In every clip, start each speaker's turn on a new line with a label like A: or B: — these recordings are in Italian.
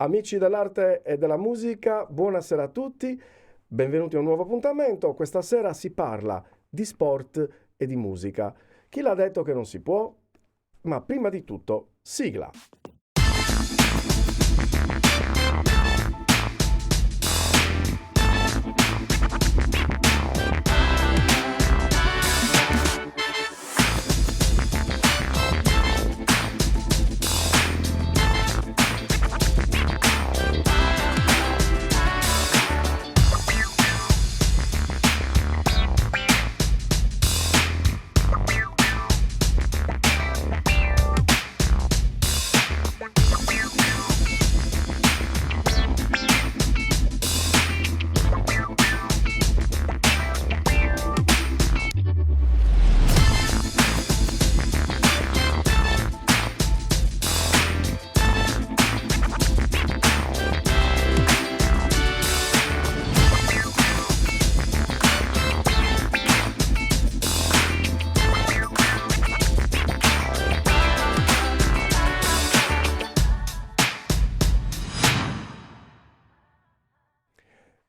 A: Amici dell'arte e della musica, buonasera a tutti, benvenuti a un nuovo appuntamento. Questa sera si parla di sport e di musica. Chi l'ha detto che non si può? Ma prima di tutto, sigla!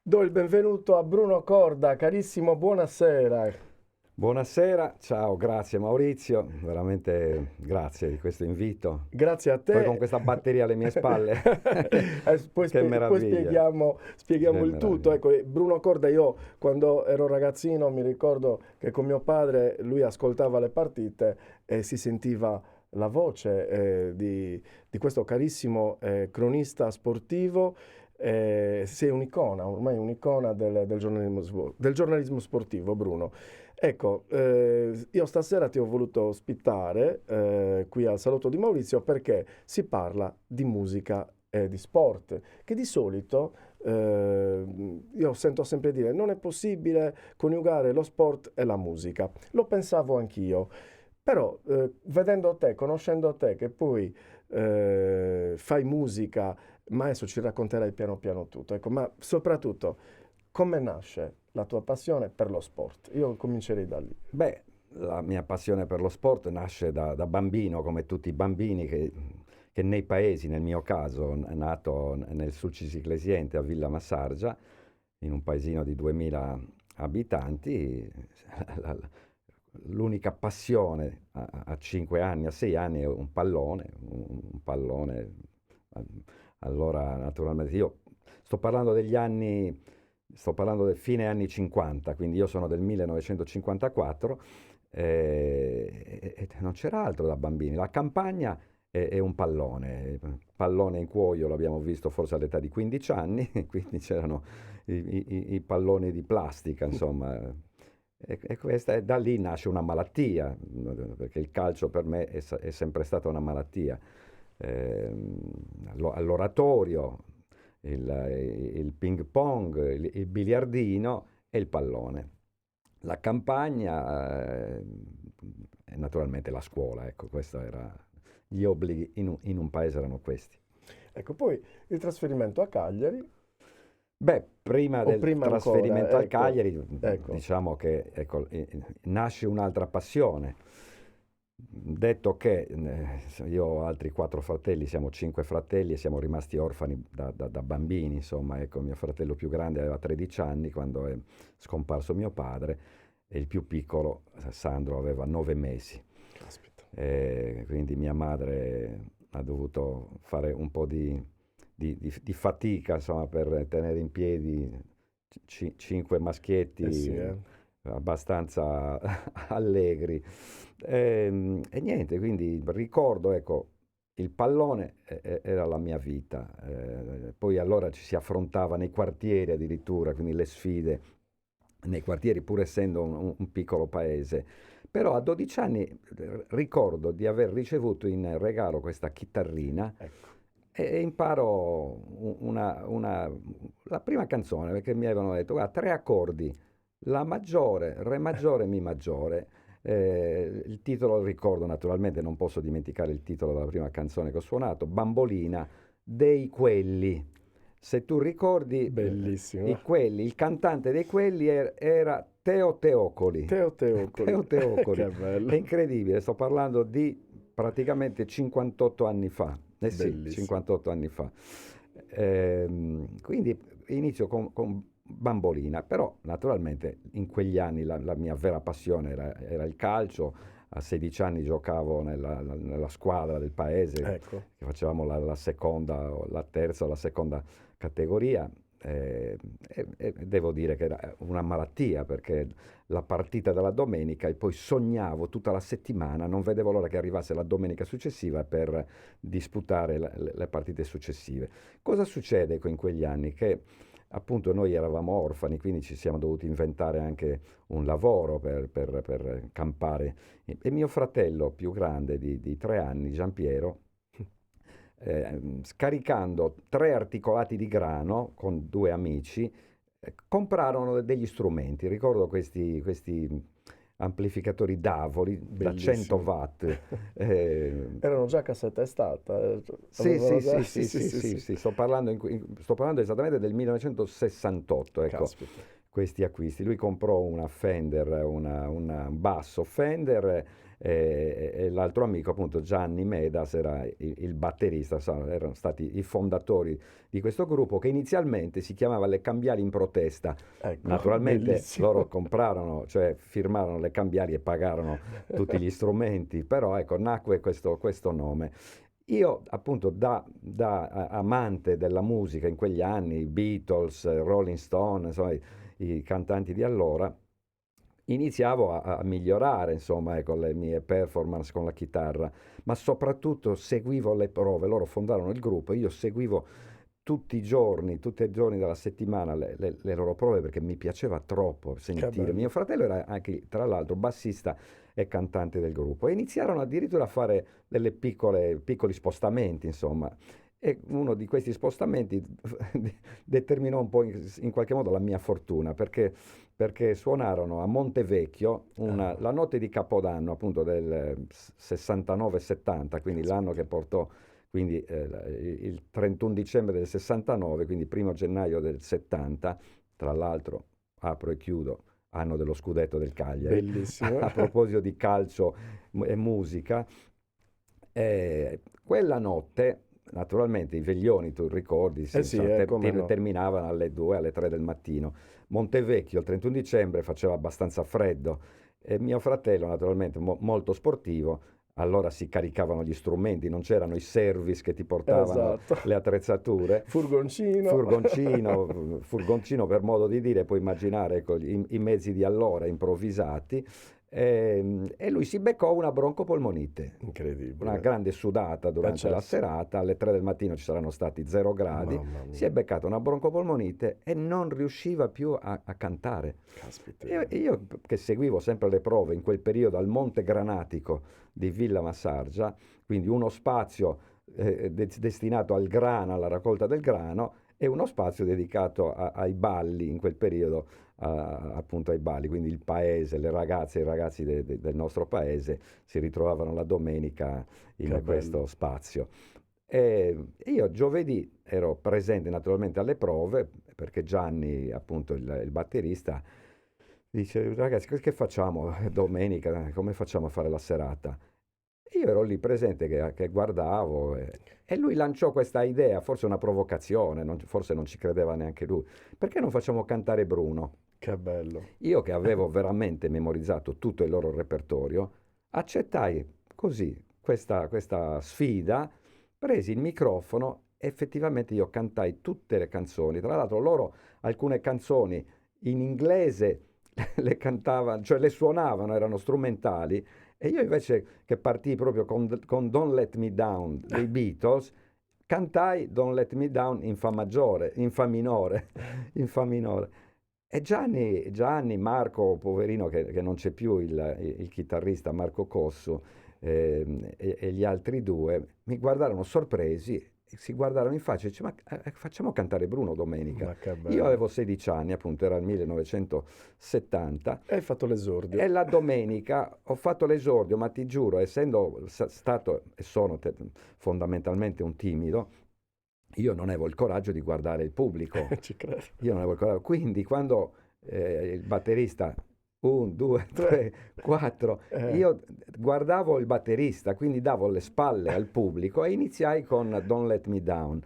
A: Do il benvenuto a Bruno Corda, carissimo, buonasera.
B: Buonasera, ciao, grazie Maurizio, veramente grazie di questo invito.
A: Grazie a te.
B: Poi con questa batteria alle mie spalle,
A: poi
B: che meraviglia.
A: spieghiamo
B: Che
A: il tutto.
B: meraviglia.
A: Ecco, Bruno Corda, io quando ero ragazzino mi ricordo che con mio padre lui ascoltava le partite e si sentiva la voce di questo carissimo cronista sportivo. Sei un'icona, ormai un'icona del giornalismo sportivo, Bruno. Ecco, io stasera ti ho voluto ospitare qui al Salotto di Maurizio perché si parla di musica e di sport, che di solito io sento sempre dire non è possibile coniugare lo sport e la musica. Lo pensavo anch'io, però vedendo te, conoscendo te, che poi fai musica, ma adesso ci racconterai piano piano tutto, ecco, ma soprattutto come nasce la tua passione per lo sport? Io comincerei da lì.
B: Beh, la mia passione per lo sport nasce da bambino, come tutti i bambini che nei paesi, nel mio caso, è nato nel Sulcis-Iglesiente a Villa Massargia, in un paesino di 2000 abitanti. la- L'unica passione a 5 anni, a 6 anni è un pallone, un pallone. Allora, naturalmente, io sto parlando sto parlando del fine anni 50, quindi io sono del 1954 e non c'era altro da bambini. La campagna è un pallone, pallone in cuoio l'abbiamo visto forse all'età di 15 anni, quindi c'erano i palloni di plastica, insomma. Da lì nasce una malattia, perché il calcio per me è sempre stata una malattia. All'oratorio, il ping pong, il biliardino e il pallone. La campagna e naturalmente la scuola, ecco, questo era, gli obblighi in un paese erano questi.
A: Ecco, poi il trasferimento a Cagliari,
B: Beh, prima
A: o
B: del
A: prima
B: trasferimento
A: ancora,
B: al
A: ecco,
B: Cagliari,
A: ecco.
B: diciamo che ecco, nasce un'altra passione. Detto che io ho altri 4 fratelli, siamo 5 fratelli e siamo rimasti orfani da bambini, insomma, ecco, mio fratello più grande aveva 13 anni quando è scomparso mio padre e il più piccolo, Sandro, aveva 9 mesi.
A: Caspita.
B: Quindi mia madre ha dovuto fare un po' di fatica, insomma, per tenere in piedi 5
A: Eh sì,
B: maschietti abbastanza allegri. E niente, quindi ricordo, ecco, il pallone era la mia vita. Poi allora ci si affrontava nei quartieri addirittura, quindi le sfide nei quartieri, pur essendo un piccolo paese. Però a 12 anni ricordo di aver ricevuto in regalo questa chitarrina
A: ecco.
B: e imparo la prima canzone, perché mi avevano detto, guarda, 3 accordi, la maggiore, re maggiore, mi maggiore. Il titolo lo ricordo naturalmente, non posso dimenticare il titolo della prima canzone che ho suonato, Bambolina dei Quelli. Se tu ricordi,
A: Bellissimo.
B: il cantante dei Quelli era Teo Teocoli.
A: Teo Teocoli.
B: Teo Teocoli.
A: Che bello.
B: È incredibile, sto parlando di praticamente 58 anni fa. Eh sì,
A: Bellissimo.
B: 58 anni fa. Quindi inizio con bambolina, però naturalmente in quegli anni la mia vera passione era il calcio. A 16 anni giocavo nella squadra del paese,
A: Ecco.
B: che facevamo la seconda, o la terza o la seconda categoria. E devo dire che era una malattia, perché la partita della domenica e poi sognavo tutta la settimana, non vedevo l'ora che arrivasse la domenica successiva per disputare le partite successive. Cosa succede in quegli anni? Che appunto noi eravamo orfani, quindi ci siamo dovuti inventare anche un lavoro per campare. E mio fratello più grande di 3 anni, Giampiero, scaricando 3 articolati di grano con 2 amici, comprarono degli strumenti. Ricordo questi amplificatori Davoli da 100
A: Bellissimi.
B: watt.
A: Erano già cassetta estata,
B: Sì,
A: avevano
B: sì,
A: già...
B: sì,
A: Sì,
B: sì,
A: sì,
B: sì,
A: sì,
B: sì,
A: sì.
B: sì, sto parlando esattamente del 1968, ecco,
A: Caspita.
B: questi acquisti. Lui comprò una Fender, un basso Fender, e l'altro amico, appunto Gianni Medas, era il batterista, erano stati i fondatori di questo gruppo che inizialmente si chiamava Le Cambiali in Protesta.
A: Ecco,
B: Naturalmente loro
A: bellissimo.
B: comprarono, cioè firmarono le cambiali e pagarono tutti gli strumenti, però ecco, nacque questo nome. Io appunto da amante della musica in quegli anni, i Beatles, Rolling Stone, insomma i cantanti di allora, iniziavo a migliorare, insomma, ecco, le mie performance con la chitarra, ma soprattutto seguivo le prove. Loro fondarono il gruppo, io seguivo tutti i giorni della settimana le loro prove, perché mi piaceva troppo
A: Che
B: sentire. Mio
A: bello.
B: fratello era anche, tra l'altro, bassista e cantante del gruppo, e iniziarono addirittura a fare delle piccoli spostamenti, insomma. E uno di questi spostamenti determinò un po' in qualche modo la mia fortuna, perché suonarono a Montevecchio
A: Ah,
B: la notte di Capodanno, appunto del 69-70, quindi l'anno
A: caspita.
B: che portò, quindi il 31 dicembre del 69, quindi primo gennaio del 70. Tra l'altro, apro e chiudo, anno dello scudetto del Cagliari.
A: Bellissimo.
B: A proposito di calcio e musica, quella notte, naturalmente, i veglioni, tu ricordi,
A: Eh sì, come no.
B: terminavano alle 2, alle 3 del mattino. Montevecchio il 31 dicembre faceva abbastanza freddo, e mio fratello, naturalmente molto sportivo, allora si caricavano gli strumenti, non c'erano i service che ti portavano
A: Esatto.
B: le attrezzature.
A: Furgoncino.
B: Furgoncino per modo di dire, puoi immaginare, ecco, i mezzi di allora improvvisati. E lui si beccò una broncopolmonite, una
A: Incredibile.
B: grande sudata durante la
A: Certo.
B: serata. Alle 3 del mattino ci saranno stati 0 gradi.
A: Mamma
B: Si è
A: mia.
B: beccata una broncopolmonite e non riusciva più a cantare.
A: Caspita.
B: E io, che seguivo sempre le prove in quel periodo al Monte Granatico di Villa Massargia, quindi uno spazio destinato al grano, alla raccolta del grano, e uno spazio dedicato ai balli in quel periodo, appunto ai balli, quindi il paese, le ragazze e i ragazzi del nostro paese si ritrovavano la domenica
A: Che
B: in questo
A: bello.
B: spazio. E io giovedì ero presente naturalmente alle prove, perché Gianni, appunto il batterista, dice: ragazzi, che facciamo domenica? Come facciamo a fare la serata? E io ero lì presente che guardavo, e lui lanciò questa idea, forse una provocazione, forse non ci credeva neanche lui. Perché non facciamo cantare Bruno?
A: Che bello.
B: Io, che avevo veramente memorizzato tutto il loro repertorio, accettai così questa sfida, presi il microfono e effettivamente io cantai tutte le canzoni. Tra l'altro loro alcune canzoni in inglese le cantavano, cioè le suonavano, erano strumentali, e io invece, che partii proprio con Don't Let Me Down dei Beatles, cantai Don't Let Me Down in fa maggiore, in fa minore, in fa minore. E Gianni, Marco, poverino, che non c'è più, il chitarrista Marco Cossu, e gli altri due, mi guardarono sorpresi, e si guardarono in faccia e dice: ma facciamo cantare Bruno domenica.
A: Ma che
B: Io
A: bello.
B: avevo 16 anni, appunto, era il 1970,
A: E hai fatto l'esordio.
B: e la domenica ho fatto l'esordio, ma ti giuro, essendo stato e sono fondamentalmente un timido, io non avevo il coraggio di guardare il pubblico.
A: Ci credo.
B: Io non avevo il coraggio. Quindi quando il batterista, 1, 2,
A: Tre.
B: 3, 4,
A: Eh,
B: io guardavo il batterista, quindi davo le spalle al pubblico e iniziai con Don't Let Me Down.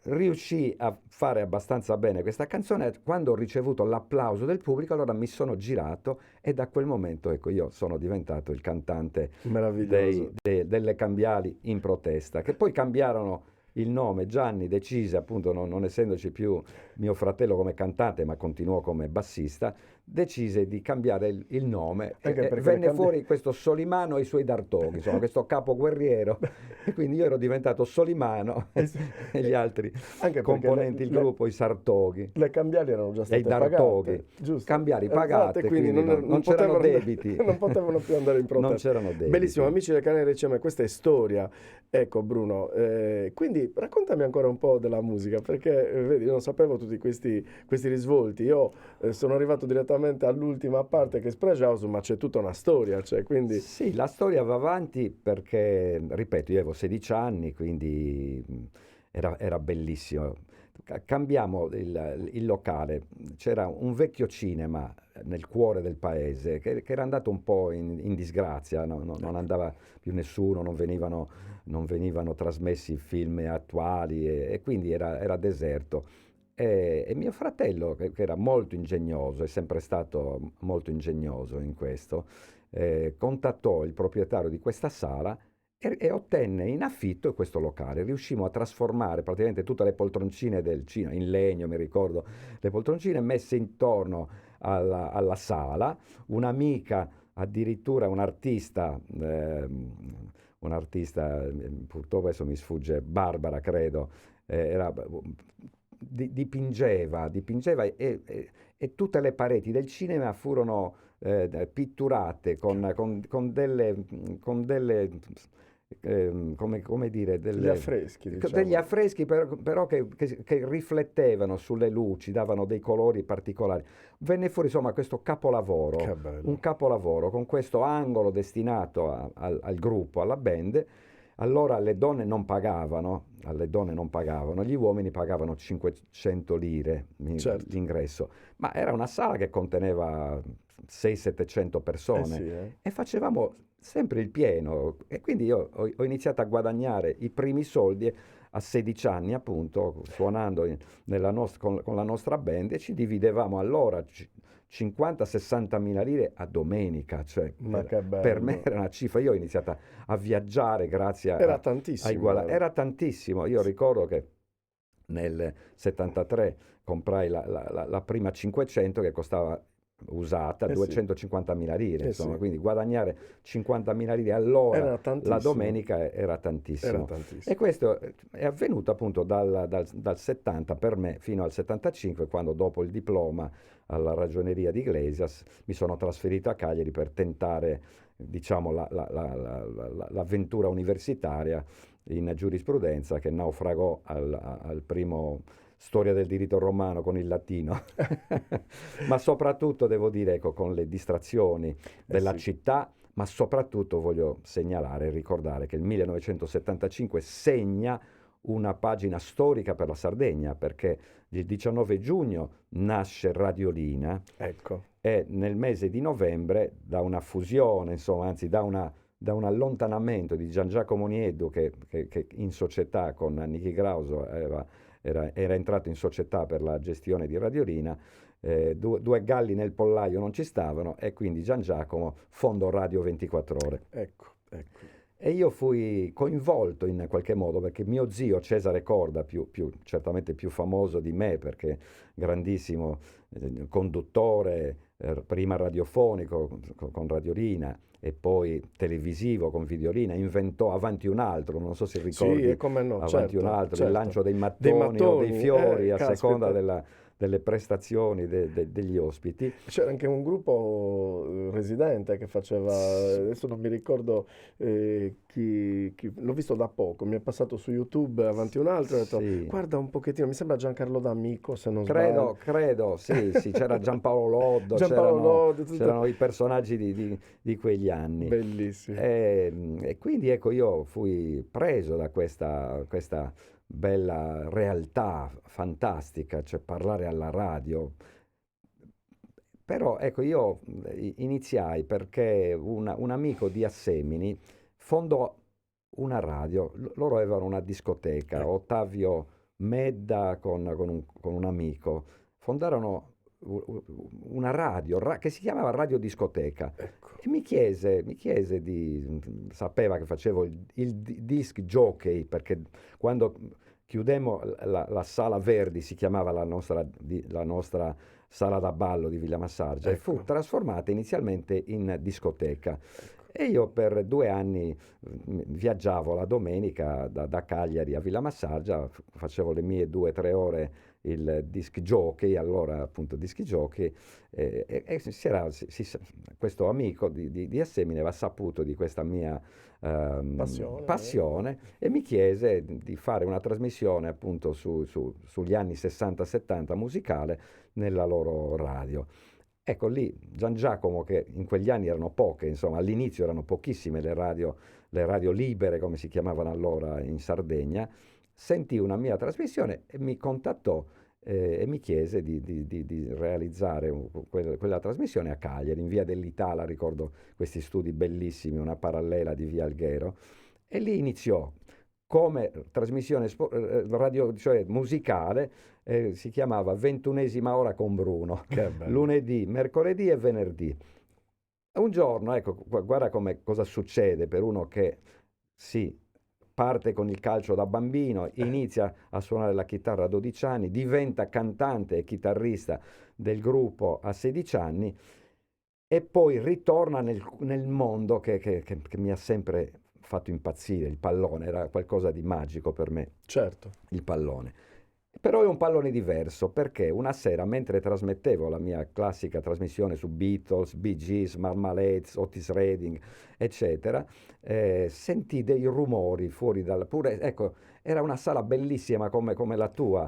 B: riuscì a fare abbastanza bene questa canzone. Quando ho ricevuto l'applauso del pubblico, allora mi sono girato e da quel momento, ecco, io sono diventato il cantante
A: Meraviglioso.
B: delle Cambiali in protesta, che poi cambiarono il nome. Gianni decise, appunto, non essendoci più mio fratello come cantante, ma continuò come bassista, decise di cambiare il nome
A: Anche
B: e
A: perché le
B: venne fuori questo Solimano e i suoi Dartoghi, insomma, questo capo guerriero, e quindi io ero diventato Solimano e gli altri
A: Anche perché
B: componenti il gruppo, i Sartoghi
A: le cambiali erano già
B: e i
A: state
B: Dartoghi,
A: pagate, giusto?
B: cambiari
A: Esatto, e
B: pagate,
A: quindi
B: quindi non c'erano
A: potevano,
B: debiti.
A: non potevano più andare in
B: Non
A: protesta.
B: c'erano
A: Bellissimo,
B: debiti.
A: amici del canale RCM, questa è storia. Ecco Bruno, quindi raccontami ancora un po' della musica, perché vedi, io non sapevo tutti questi risvolti. Io sono arrivato direttamente all'ultima parte che è Splash House, ma c'è tutta una storia, cioè, quindi
B: Sì, la storia va avanti perché, ripeto, io avevo 16 anni, quindi era bellissimo. Cambiamo il locale, c'era un vecchio cinema nel cuore del paese che era andato un po' in disgrazia, non andava più nessuno, non venivano trasmessi film attuali e quindi era deserto. E mio fratello, che era molto ingegnoso, è sempre stato molto ingegnoso in questo, contattò il proprietario di questa sala e ottenne in affitto questo locale. Riuscimmo a trasformare praticamente tutte le poltroncine del cinema, in legno, mi ricordo, le poltroncine messe intorno alla sala. Un'amica, addirittura un'artista, purtroppo adesso mi sfugge, Barbara credo, dipingeva e tutte le pareti del cinema furono pitturate come dire,
A: gli affreschi,
B: degli
A: diciamo.
B: affreschi però che riflettevano sulle luci, davano dei colori particolari. Venne fuori insomma questo capolavoro,
A: Che
B: un
A: bello.
B: capolavoro con questo angolo destinato al gruppo, alla band. Allora alle donne non pagavano, gli uomini pagavano 500 lire
A: Certo.
B: l'ingresso, ma era una sala che conteneva 600-700
A: Eh
B: persone
A: sì, eh.
B: e facevamo sempre il pieno e quindi io ho iniziato a guadagnare i primi soldi a 16 anni appunto, suonando con la nostra band e ci dividevamo allora 50-60 mila lire a domenica, cioè
A: Ma che
B: per me
A: bello.
B: era una cifra. Io ho iniziato a viaggiare grazie
A: Era
B: ai
A: tantissimo,
B: guadagni.
A: era.
B: Era tantissimo. Io
A: Sì.
B: ricordo che nel 73 comprai la prima 500 che costava usata
A: Eh sì,
B: 250 mila lire,
A: eh
B: insomma,
A: sì.
B: quindi guadagnare 50 mila lire all'ora
A: Era
B: la
A: tantissimo,
B: domenica era
A: era
B: tantissimo. E
A: tantissimo.
B: questo è avvenuto appunto dal 70 per me fino al 75, quando dopo il diploma alla ragioneria di Iglesias mi sono trasferito a Cagliari per tentare, diciamo, l'avventura universitaria in giurisprudenza che naufragò al primo storia del diritto romano con il latino, ma soprattutto devo dire, ecco, con le distrazioni
A: Eh
B: della
A: sì,
B: città, ma soprattutto voglio segnalare e ricordare che il 1975 segna una pagina storica per la Sardegna, perché il 19 giugno nasce Radiolina
A: ecco.
B: e nel mese di novembre, da una fusione, insomma, anzi da un allontanamento di Gian Giacomo Nieddu che in società con Nichi Grauso era entrato in società per la gestione di Radiolina, due galli nel pollaio non ci stavano e quindi Gian Giacomo fondò Radio 24 Ore.
A: Ecco, ecco.
B: E io fui coinvolto in qualche modo perché mio zio Cesare Corda, certamente più famoso di me perché grandissimo conduttore, prima radiofonico con Radiolina e poi televisivo con Videolina, inventò Avanti un altro, non so se
A: Sì, e
B: ricordi
A: come no,
B: Avanti un
A: certo,
B: altro, il
A: certo.
B: lancio dei
A: Dei
B: mattoni o dei
A: mattoni,
B: fiori a seconda
A: caspita.
B: delle prestazioni degli ospiti.
A: C'era anche un gruppo residente che faceva, adesso non mi ricordo l'ho visto da poco, mi è passato su YouTube avanti un altro, e ho detto
B: Sì.
A: guarda un pochettino, mi sembra Giancarlo D'Amico se non sbaglio.
B: Credo, sì, sì, c'era Giampaolo Loddo,
A: Giampaolo Lodi, tutto
B: c'erano i personaggi di quegli anni.
A: bellissimo.
B: E quindi ecco, io fui preso da questa bella realtà fantastica, cioè parlare alla radio. Però ecco, io iniziai perché un amico di Assemini fondò una radio, loro avevano una discoteca,
A: Ecco,
B: Ottavio Medda con un amico, fondarono una radio che si chiamava Radio Discoteca.
A: Ecco.
B: E mi chiese sapeva che facevo il disc jockey, perché quando chiudemmo la Sala Verdi, si chiamava la nostra sala da ballo di Villa Massargia, e fu
A: Ecco.
B: trasformata inizialmente in discoteca. E io per 2 anni viaggiavo la domenica da Cagliari a Villa Massargia, facevo le mie 2 o 3 ore il disc jockey, allora appunto disc jockey, e questo amico di Assemini aveva saputo di questa mia passione e mi chiese di fare una trasmissione appunto sugli anni 60-70 musicale nella loro radio. Ecco lì Gian Giacomo, che in quegli anni erano poche, insomma all'inizio erano pochissime le radio libere, come si chiamavano allora in Sardegna, sentì una mia trasmissione e mi contattò e mi chiese di realizzare quella trasmissione a Cagliari, in via dell'Itala, ricordo questi studi bellissimi, una parallela di via Alghero, e lì iniziò come trasmissione radio, cioè musicale, si chiamava 21ª ora con Bruno,
A: Che bello.
B: lunedì, mercoledì e venerdì. Un giorno, ecco, guarda cosa succede per uno che si parte con il calcio da bambino, inizia a suonare la chitarra a 12 anni, diventa cantante e chitarrista del gruppo a 16 anni e poi ritorna nel mondo che mi ha sempre fatto impazzire. Il pallone era qualcosa di magico per me,
A: Certo.
B: il pallone. Però è un pallone diverso, perché una sera, mentre trasmettevo la mia classica trasmissione su Beatles, Bee Gees, Marmalades, Otis Redding, eccetera, sentii dei rumori fuori ecco, era una sala bellissima come la tua,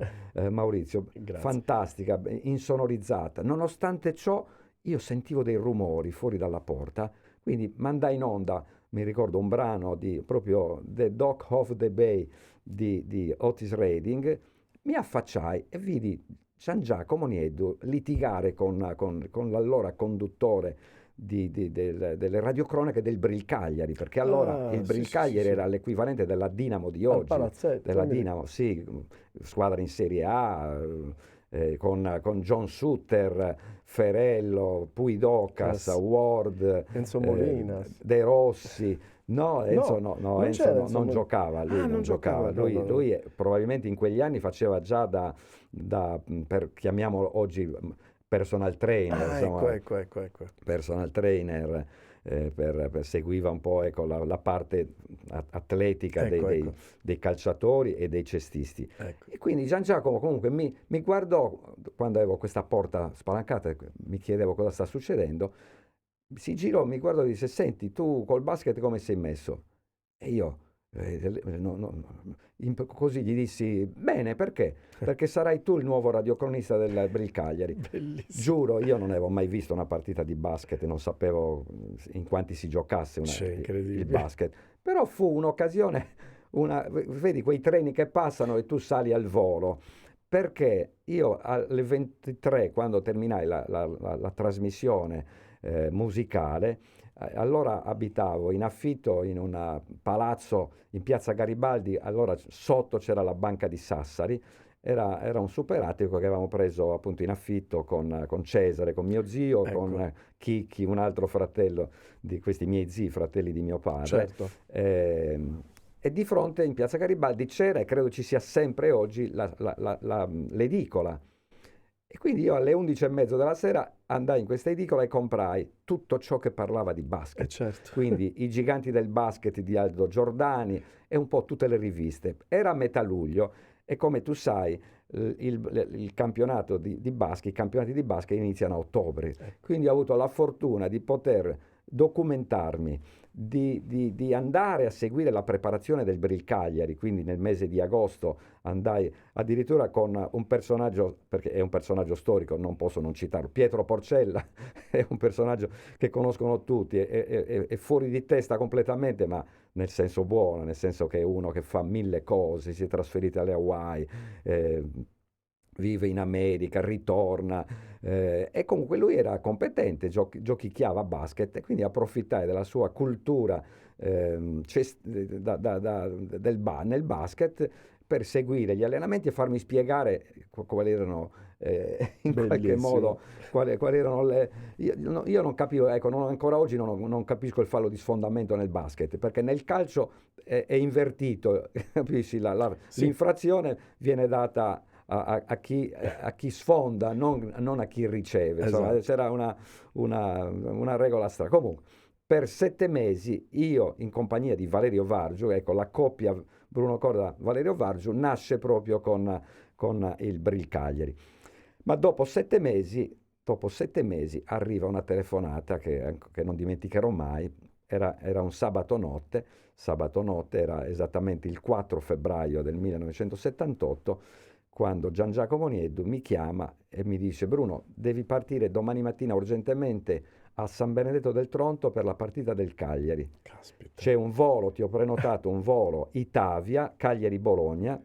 B: Maurizio,
A: Grazie.
B: fantastica, insonorizzata. Nonostante ciò, io sentivo dei rumori fuori dalla porta, quindi mandai in onda, mi ricordo, un brano proprio The Dock of the Bay di Otis Redding. Mi affacciai e vidi Gian Giacomo Nieddu litigare con l'allora conduttore delle radiocronache del Bril Cagliari, perché allora il Bril Cagliari era l'equivalente della Dinamo di
A: Al
B: oggi,
A: palazzetto,
B: della Dinamo, sì, squadra in Serie A, con John Sutter, Ferello, Puidocas, Ward,
A: Enzo Molinas.
B: De Rossi. No, Enzo
A: non
B: Enzo
A: c'era Enzo
B: non giocava, lui non giocava.
A: no, no.
B: Lui probabilmente in quegli anni faceva già chiamiamolo oggi personal trainer, insomma,
A: ecco.
B: personal trainer, seguiva un po', ecco, la parte atletica dei calciatori e dei cestisti.
A: Ecco.
B: E quindi Gian Giacomo comunque mi guardò quando avevo questa porta spalancata, mi chiedevo cosa sta succedendo. Si girò, mi guardò e disse: senti, tu col basket come sei messo? E io così gli dissi: bene, perché? Perché sarai tu il nuovo radiocronista del Bril Cagliari.
A: Bellissimo.
B: Giuro, io non avevo mai visto una partita di basket, non sapevo in quanti si giocasse il basket, però fu un'occasione, vedi quei treni che passano e tu sali al volo. Perché io alle 23, quando terminai la trasmissione musicale, allora abitavo in affitto in un palazzo in piazza Garibaldi, allora sotto c'era la Banca di Sassari, era un superattico che avevamo preso appunto in affitto con Cesare, con mio zio,
A: ecco,
B: con Chicchi, un altro fratello di questi miei zii, fratelli di mio padre.
A: Certo.
B: E di fronte in piazza Garibaldi c'era, e credo ci sia sempre oggi, l'edicola. E quindi io alle 11:30 della sera andai in questa edicola e comprai tutto ciò che parlava di basket.
A: Certo.
B: Quindi i giganti del basket di Aldo Giordani e un po' tutte le riviste. Era a metà luglio e, come tu sai, il campionato di basket, i campionati di basket iniziano a ottobre. Quindi ho avuto la fortuna di poter documentarmi, di andare a seguire la preparazione del Bril Cagliari. Quindi nel mese di agosto andai addirittura con un personaggio, perché è un personaggio storico, non posso non citarlo, Pietro Porcella. È un personaggio che conoscono tutti, è fuori di testa completamente, ma nel senso buono, nel senso che è uno che fa 1000 cose, si è trasferito alle Hawaii, vive in America, ritorna, e comunque lui era competente, giochicchiava a basket, e quindi approfittai della sua cultura nel basket per seguire gli allenamenti e farmi spiegare quali erano, in qualche modo, quali erano le... Io non capivo, ecco, ancora oggi non capisco il fallo di sfondamento nel basket, perché nel calcio è invertito, capisci? L'infrazione viene data a chi sfonda, non a chi riceve. Insomma,
A: Esatto.
B: c'era una regola strana. Comunque, per 7 mesi io, in compagnia di Valerio Vargiu, ecco, la coppia Bruno Corda-Valerio Vargiu nasce proprio con il Bril Cagliari. Ma dopo 7 mesi arriva una telefonata che non dimenticherò mai. Era un sabato notte, era esattamente il 4 febbraio del 1978, quando Gian Giacomo Nieddu mi chiama e mi dice: Bruno, devi partire domani mattina urgentemente a San Benedetto del Tronto per la partita del Cagliari.
A: Caspita.
B: C'è un volo, ti ho prenotato un volo Itavia, Cagliari-Bologna.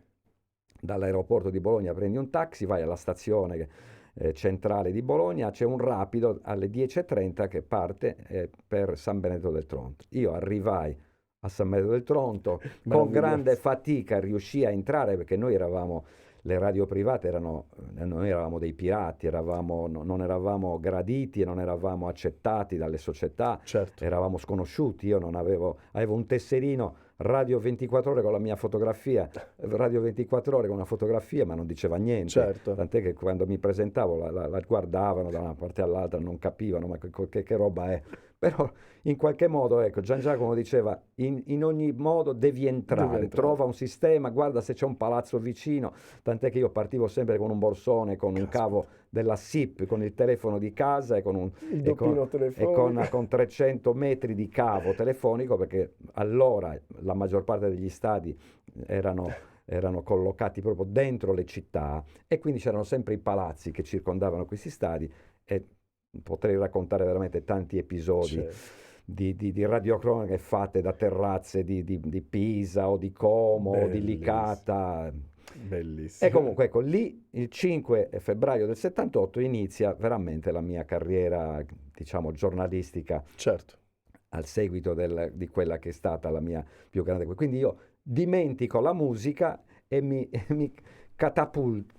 B: Dall'aeroporto di Bologna prendi un taxi, vai alla stazione centrale di Bologna, c'è un rapido alle 10:30 che parte per San Benedetto del Tronto. Io arrivai a San Benedetto del Tronto, con grande fatica riuscii a entrare, perché noi eravamo, le radio private noi eravamo dei pirati, non eravamo graditi e non eravamo accettati dalle società,
A: Certo.
B: eravamo sconosciuti. Io non avevo un tesserino Radio 24 ore con la mia fotografia, Radio 24 ore con una fotografia, ma non diceva niente.
A: Certo.
B: Tant'è che quando mi presentavo la guardavano da una parte all'altra, non capivano ma che roba è. Però in qualche modo, ecco, Gian Giacomo diceva, in ogni modo devi entrare, trova un sistema, guarda se c'è un palazzo vicino. Tant'è che io partivo sempre con un borsone, con un cavo della SIP, con il telefono di casa e con con 300 metri di cavo telefonico, perché allora la maggior parte degli stadi erano collocati proprio dentro le città, e quindi c'erano sempre i palazzi che circondavano questi stadi, e potrei raccontare veramente tanti episodi di radiocronache fatte da terrazze di Pisa o di Como o di Licata.
A: Bellissimo.
B: E comunque, ecco, lì il 5 febbraio del 78 inizia veramente la mia carriera, diciamo, giornalistica.
A: Certo.
B: Al seguito di quella che è stata la mia più grande... Quindi io dimentico la musica e mi catapulto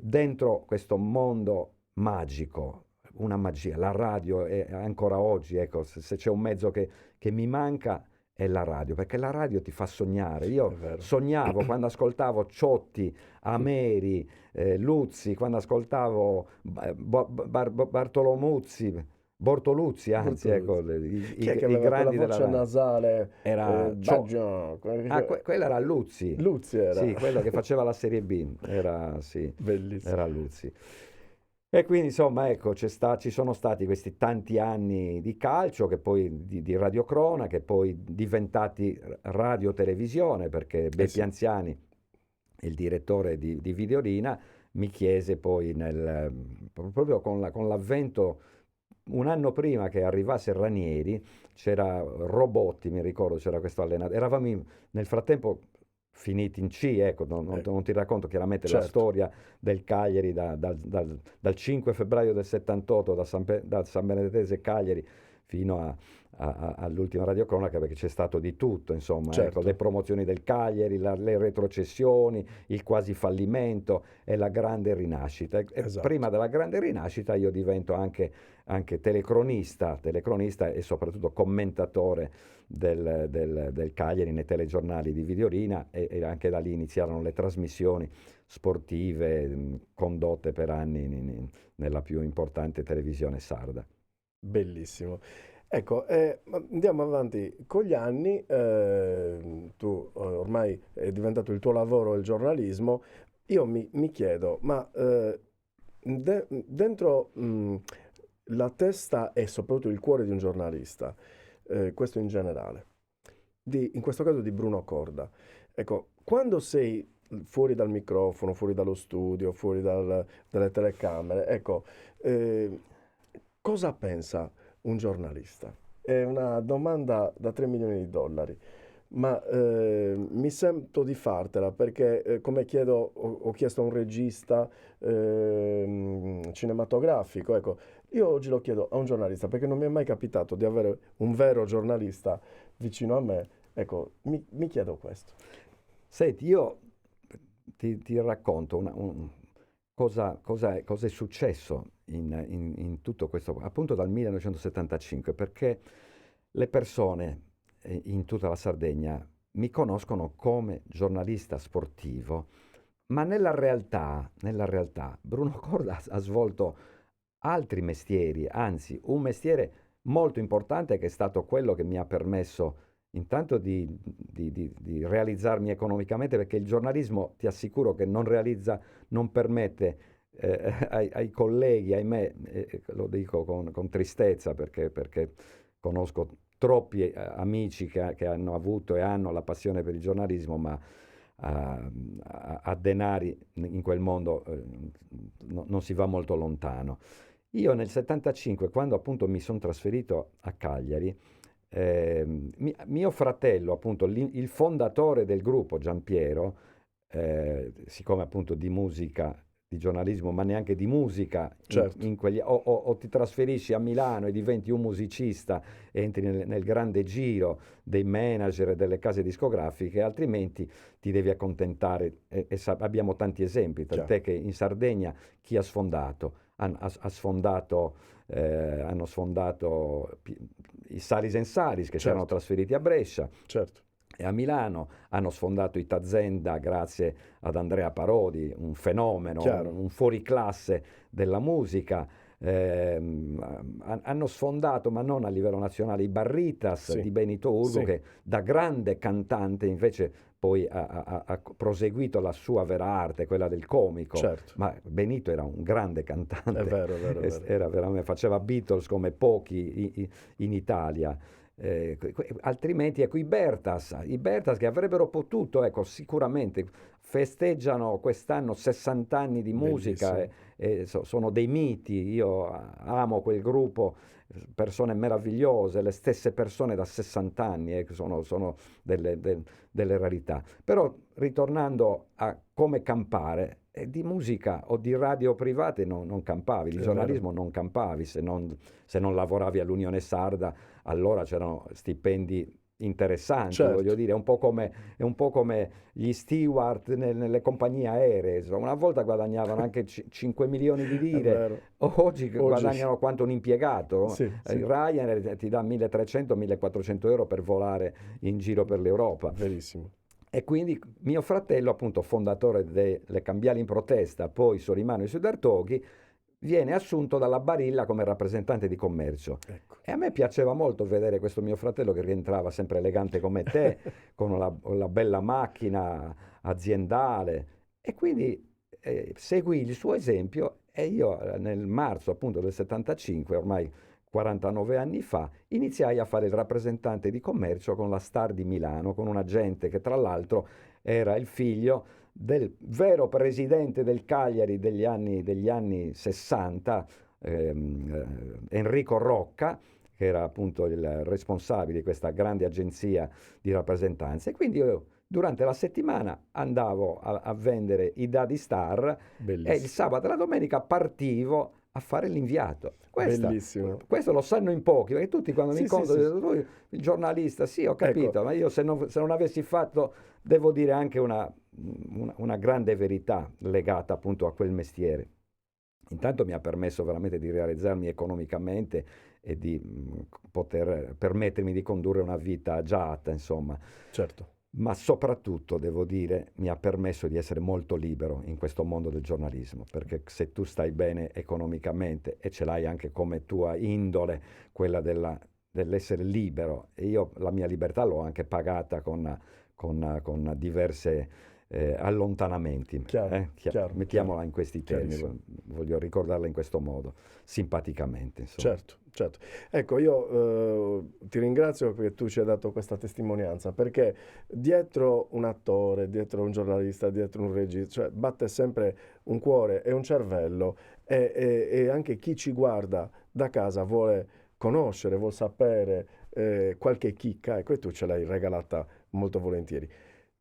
B: dentro questo mondo magico, una magia. La radio è ancora oggi, ecco, se c'è un mezzo che mi manca è la radio, perché la radio ti fa sognare. Io sognavo quando ascoltavo Ciotti, Ameri, Luzzi, quando ascoltavo Bartolomuzzi, Bortoluzzi, anzi, ecco, i grandi della
A: voce nasale
B: era quella era Luzzi.
A: Luzzi era.
B: Sì, quello che faceva la Serie B,
A: Bellissimo.
B: era Luzzi. E quindi, insomma, ecco, ci sono stati questi tanti anni di calcio, che poi di radiocronaca, che poi diventati radio-televisione, perché Beppi Anziani, il direttore di Videorina, mi chiese poi proprio con l'avvento, un anno prima che arrivasse Ranieri, c'era Robotti, mi ricordo, c'era questo allenatore. Eravamo nel frattempo finiti in C, ecco, non ti racconto chiaramente la storia del Cagliari dal 5 febbraio del 78, da San Benedettese Cagliari fino all'ultima radiocronaca, perché c'è stato di tutto, insomma, ecco, le promozioni del Cagliari, le retrocessioni, il quasi fallimento e la grande rinascita. E prima della grande rinascita io divento anche telecronista e soprattutto commentatore del Cagliari nei telegiornali di Videorina, e anche da lì iniziarono le trasmissioni sportive condotte per anni nella più importante televisione sarda.
A: Bellissimo. Ecco, andiamo avanti con gli anni. Tu ormai è diventato il tuo lavoro il giornalismo. Io mi chiedo, ma dentro la testa e soprattutto il cuore di un giornalista, questo in generale, in questo caso di Bruno Corda, ecco, quando sei fuori dal microfono, fuori dallo studio, fuori dalle telecamere, ecco, cosa pensa un giornalista? È una domanda da $3 milioni, ma mi sento di fartela perché come ho chiesto a un regista cinematografico, ecco, io oggi lo chiedo a un giornalista perché non mi è mai capitato di avere un vero giornalista vicino a me Ecco, mi chiedo questo.
B: Senti, io ti racconto cosa è successo in tutto questo, appunto dal 1975, perché le persone in tutta la Sardegna mi conoscono come giornalista sportivo, ma nella realtà Bruno Corda ha svolto altri mestieri, anzi un mestiere molto importante che è stato quello che mi ha permesso intanto di realizzarmi economicamente, perché il giornalismo ti assicuro che non permette ai colleghi, ahimè, lo dico con tristezza perché conosco troppi amici che hanno avuto e hanno la passione per il giornalismo, ma a denari in quel mondo non si va molto lontano. Io nel 75, quando appunto mi sono trasferito a Cagliari, mio fratello, appunto il fondatore del gruppo, Giampiero, siccome appunto di musica, di giornalismo, ma neanche di musica,
A: Certo,
B: o ti trasferisci a Milano e diventi un musicista, entri nel grande giro dei manager e delle case discografiche, altrimenti ti devi accontentare. Abbiamo tanti esempi,
A: chiaro.
B: tant'è che in Sardegna chi ha sfondato? Ha sfondato, hanno sfondato i Salis and Salis che si erano
A: Certo,
B: trasferiti a Brescia
A: certo,
B: e a Milano, hanno sfondato i Tazenda grazie ad Andrea Parodi, un fenomeno,
A: chiaro.
B: un fuoriclasse della musica. Hanno sfondato, ma non a livello nazionale, i Barritas
A: Sì,
B: di Benito Urgo,
A: sì,
B: che da grande cantante invece poi ha proseguito la sua vera arte, quella del comico.
A: certo.
B: Ma Benito era un grande
A: È
B: cantante,
A: vero, è vero, è vero.
B: era veramente, faceva Beatles come pochi in Italia. Altrimenti, ecco, i Bertas che avrebbero potuto, ecco, sicuramente festeggiano quest'anno 60 anni di musica,
A: Bellissimo.
B: sono dei miti. Io amo quel gruppo, persone meravigliose, le stesse persone da 60 anni, sono delle rarità. Però ritornando a come campare, di musica o di radio private non campavi, di
A: È vero.
B: giornalismo non campavi se non lavoravi all'Unione Sarda. Allora c'erano stipendi interessanti, voglio
A: Certo,
B: dire, è un po' come gli steward nelle compagnie aeree, insomma. Una volta guadagnavano anche 5 milioni di
A: è
B: lire,
A: vero.
B: oggi
A: Oggi
B: guadagnano quanto un impiegato.
A: sì, sì,
B: Ryanair ti dà 1300-1400 euro per volare in giro per l'Europa.
A: verissimo.
B: E quindi mio fratello, appunto fondatore delle Cambiali in Protesta, poi Solimano e Sudartoghi, viene assunto dalla Barilla come rappresentante di commercio.
A: Ecco.
B: E a me piaceva molto vedere questo mio fratello che rientrava sempre elegante come te, con la bella macchina aziendale. E quindi seguì il suo esempio e io nel marzo appunto del 75, ormai 49 anni fa, iniziai a fare il rappresentante di commercio con la Star di Milano, con un agente che tra l'altro era il figlio del vero presidente del Cagliari degli anni 60, Enrico Rocca, che era appunto il responsabile di questa grande agenzia di rappresentanza. E quindi io durante la settimana andavo a vendere i dadi Star e il
A: Bellissimo,
B: sabato e la domenica partivo a fare l'inviato.
A: bellissimo.
B: Questo lo sanno in pochi, perché tutti quando mi
A: Sì, sì,
B: incontrano
A: sì, sì.
B: dicono, "Tu, il giornalista, sì, ho
A: Ecco,
B: capito, ma io se non avessi fatto, devo dire anche una grande verità legata appunto a quel mestiere. Intanto mi ha permesso veramente di realizzarmi economicamente e di poter permettermi di condurre una vita agiata, insomma.
A: certo,
B: Ma soprattutto, devo dire, mi ha permesso di essere molto libero in questo mondo del giornalismo, perché se tu stai bene economicamente e ce l'hai anche come tua indole, quella dell'essere libero, e io la mia libertà l'ho anche pagata con diverse allontanamenti,
A: chiaro, chiaro, chiaro,
B: mettiamola in questi termini,
A: chiarissimo.
B: voglio ricordarla in questo modo, simpaticamente, insomma.
A: Certo, certo. Ecco, io ti ringrazio perché tu ci hai dato questa testimonianza, perché dietro un attore, dietro un giornalista, dietro un regista, cioè batte sempre un cuore e un cervello e anche chi ci guarda da casa vuole conoscere, vuole sapere qualche chicca, ecco, e tu ce l'hai regalata molto volentieri.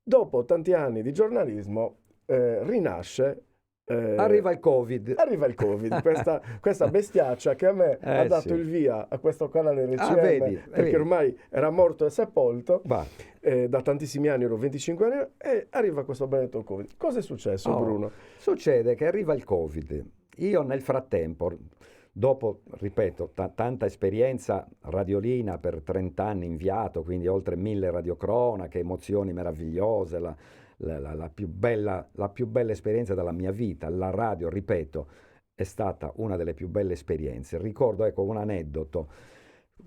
A: Dopo tanti anni di giornalismo rinasce
B: Arriva il Covid.
A: Arriva il Covid, questa bestiaccia che a me ha dato
B: Sì.
A: il via a questo canale RCM,
B: vedi,
A: perché
B: vedi.
A: ormai era morto e sepolto,
B: Va.
A: da tantissimi anni, ero 25 anni, e arriva questo benedetto Covid. Cosa è successo,
B: Oh,
A: Bruno?
B: Succede che arriva il Covid. Io nel frattempo, dopo, ripeto, tanta esperienza radiolina per 30 anni inviato, quindi oltre 1000 radiocronache, emozioni meravigliose, la più bella esperienza della mia vita. La radio, ripeto, è stata una delle più belle esperienze. Ricordo, ecco, un aneddoto.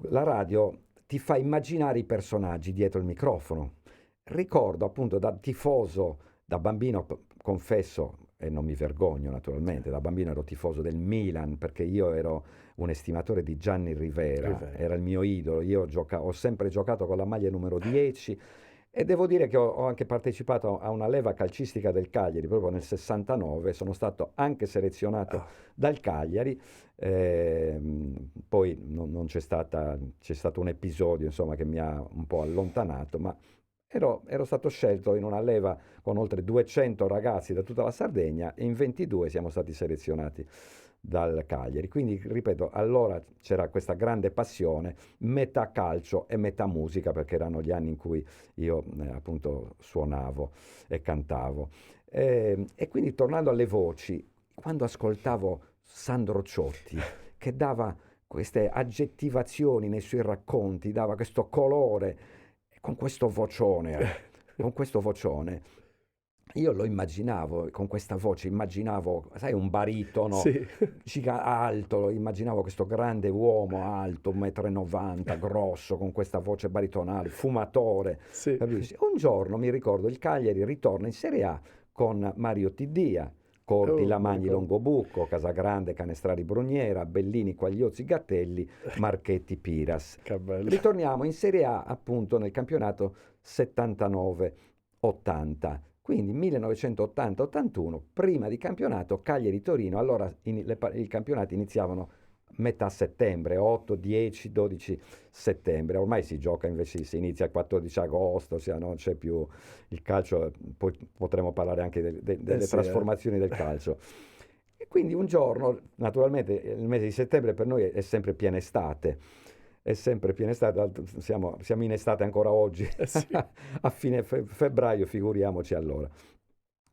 B: La radio ti fa immaginare i personaggi dietro il microfono. Ricordo appunto da tifoso, da bambino, confesso, e non mi vergogno naturalmente, da bambino ero tifoso del Milan perché io ero un estimatore di Gianni Rivera, era il mio idolo. Io ho sempre giocato con la maglia numero 10 e devo dire che ho anche partecipato a una leva calcistica del Cagliari proprio nel 69, sono stato anche selezionato dal Cagliari. Poi non c'è stato un episodio, insomma, che mi ha un po' allontanato, ma ero stato scelto in una leva con oltre 200 ragazzi da tutta la Sardegna e in 22 siamo stati selezionati dal Cagliari. Quindi, ripeto, allora c'era questa grande passione, metà calcio e metà musica, perché erano gli anni in cui io appunto suonavo e cantavo. E quindi, tornando alle voci, quando ascoltavo Sandro Ciotti, che dava queste aggettivazioni nei suoi racconti, dava questo colore, con questo vocione, io lo immaginavo, con questa voce, immaginavo, sai, un baritono
A: Sì.
B: alto, immaginavo questo grande uomo alto, 1,90 m, grosso, con questa voce baritonale, fumatore.
A: Sì.
B: Capisci? Un giorno, mi ricordo, il Cagliari ritorna in Serie A con Mario Tiddia, Corti, Lamagni, Longobucco, Casagrande, Canestrari, Bruniera, Bellini, Quagliozzi, Gattelli, Marchetti, Piras.
A: Che bello.
B: Ritorniamo in Serie A appunto nel campionato 79-80. Quindi 1980-81, prima di campionato Cagliari-Torino. Allora i campionati iniziavano metà settembre, 8, 10, 12 settembre. Ormai si gioca, invece si inizia il 14 agosto, non c'è più il calcio, poi potremo parlare anche delle trasformazioni del calcio. E quindi un giorno, naturalmente il mese di settembre per noi è sempre piena estate. È sempre piena estate, siamo in estate ancora oggi,
A: Sì.
B: a fine febbraio, figuriamoci allora.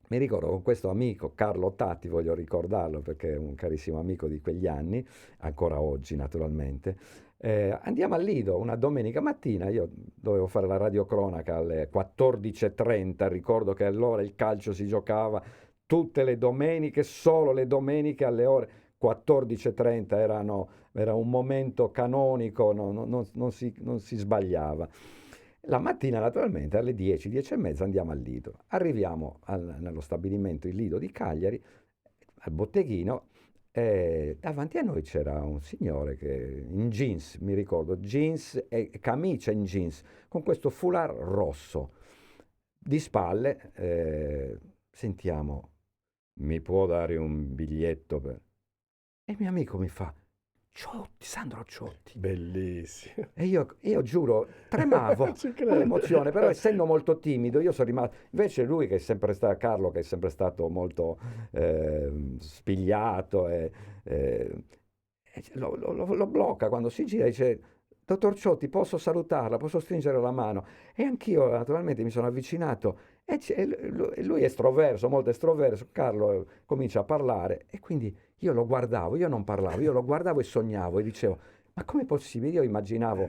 B: Mi ricordo con questo amico, Carlo Tatti, voglio ricordarlo perché è un carissimo amico di quegli anni, ancora oggi naturalmente. Andiamo al Lido una domenica mattina, io dovevo fare la radiocronaca alle 14:30, ricordo che allora il calcio si giocava tutte le domeniche, solo le domeniche alle ore 14:30 era un momento canonico, non si sbagliava. La mattina naturalmente alle 10, 10 e mezza andiamo al Lido. Arriviamo nello stabilimento il Lido di Cagliari, al botteghino, e davanti a noi c'era un signore che in jeans, mi ricordo, jeans e camicia in jeans, con questo foulard rosso. Di spalle, sentiamo, mi può dare un biglietto per... E il mio amico mi fa, Ciotti, Sandro Ciotti.
A: Bellissimo.
B: E io giuro, tremavo dall'emozione, però essendo molto timido, io sono rimasto... Invece lui, che è sempre stato, Carlo, che è sempre stato molto spigliato, lo blocca quando si gira e dice, dottor Ciotti, posso salutarla, posso stringere la mano? E anch'io naturalmente mi sono avvicinato e lui è estroverso, molto estroverso, Carlo comincia a parlare e quindi io lo guardavo, io non parlavo, io lo guardavo e sognavo e dicevo, ma com'è possibile? Io immaginavo